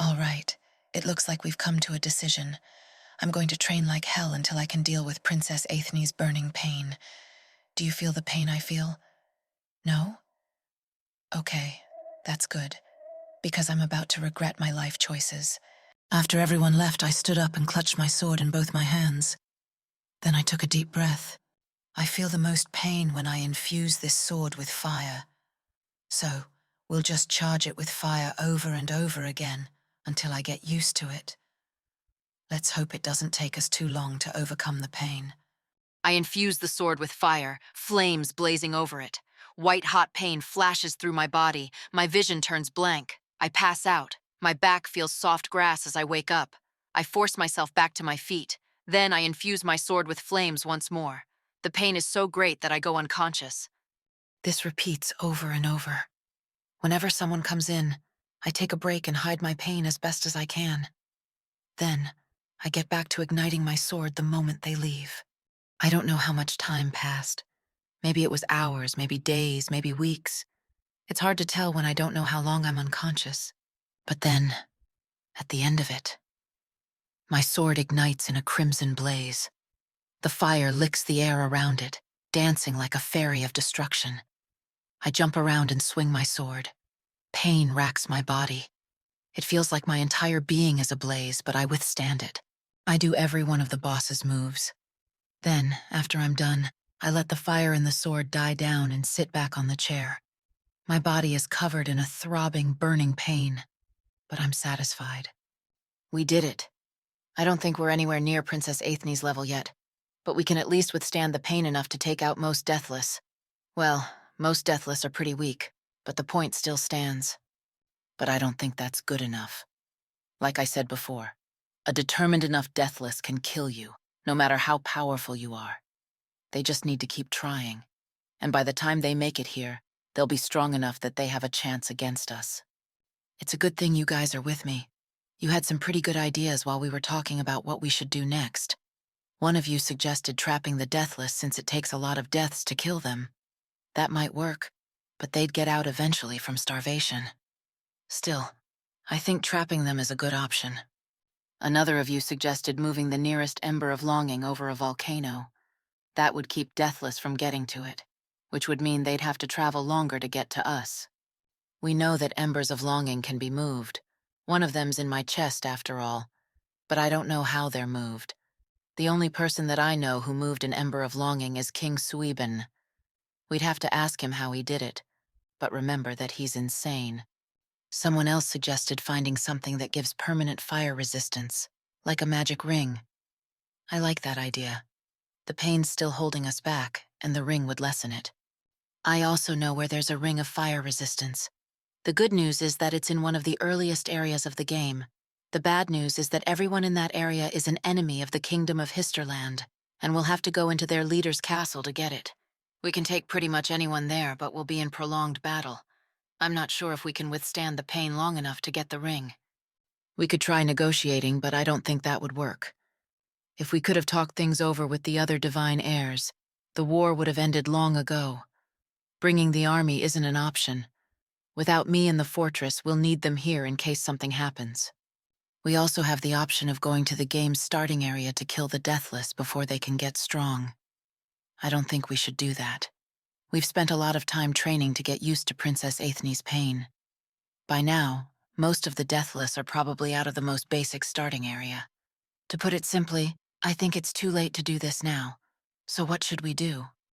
All right. It looks like we've come to a decision. I'm going to train like hell until I can deal with Princess Athne's burning pain. Do you feel the pain I feel? No? Okay, that's good, because I'm about to regret my life choices. After everyone left, I stood up and clutched my sword in both my hands. Then I took a deep breath. I feel the most pain when I infuse this sword with fire. So, we'll just charge it with fire over and over again until I get used to it. Let's hope it doesn't take us too long to overcome the pain. I infuse the sword with fire, flames blazing over it. White-hot pain flashes through my body. My vision turns blank. I pass out. My back feels soft grass as I wake up. I force myself back to my feet. Then I infuse my sword with flames once more. The pain is so great that I go unconscious. This repeats over and over. Whenever someone comes in, I take a break and hide my pain as best as I can. Then, I get back to igniting my sword the moment they leave. I don't know how much time passed. Maybe it was hours, maybe days, maybe weeks. It's hard to tell when I don't know how long I'm unconscious. But then, at the end of it, my sword ignites in a crimson blaze. The fire licks the air around it, dancing like a fairy of destruction. I jump around and swing my sword. Pain racks my body. It feels like my entire being is ablaze, but I withstand it. I do every one of the boss's moves. Then, after I'm done, I let the fire in the sword die down and sit back on the chair. My body is covered in a throbbing, burning pain, but I'm satisfied. We did it. I don't think we're anywhere near Princess Athne's level yet, but we can at least withstand the pain enough to take out most Deathless. Well, most Deathless are pretty weak, but the point still stands. But I don't think that's good enough. Like I said before, a determined enough Deathless can kill you, no matter how powerful you are. They just need to keep trying, and by the time they make it here, they'll be strong enough that they have a chance against us. It's a good thing you guys are with me. You had some pretty good ideas while we were talking about what we should do next. One of you suggested trapping the Deathless since it takes a lot of deaths to kill them. That might work, but they'd get out eventually from starvation. Still, I think trapping them is a good option. Another of you suggested moving the nearest Ember of Longing over a volcano. That would keep Deathless from getting to it, which would mean they'd have to travel longer to get to us. We know that Embers of Longing can be moved. One of them's in my chest, after all, but I don't know how they're moved. The only person that I know who moved an Ember of Longing is King Suiben. We'd have to ask him how he did it, but remember that he's insane. Someone else suggested finding something that gives permanent fire resistance, like a magic ring. I like that idea. The pain's still holding us back, and the ring would lessen it. I also know where there's a ring of fire resistance. The good news is that it's in one of the earliest areas of the game. The bad news is that everyone in that area is an enemy of the Kingdom of Histerland, and we'll have to go into their leader's castle to get it. We can take pretty much anyone there, but we'll be in prolonged battle. I'm not sure if we can withstand the pain long enough to get the ring. We could try negotiating, but I don't think that would work. If we could have talked things over with the other divine heirs, the war would have ended long ago. Bringing the army isn't an option. Without me in the fortress, we'll need them here in case something happens. We also have the option of going to the game's starting area to kill the Deathless before they can get strong. I don't think we should do that. We've spent a lot of time training to get used to Princess Athne's pain. By now, most of the Deathless are probably out of the most basic starting area. To put it simply, I think it's too late to do this now. So what should we do?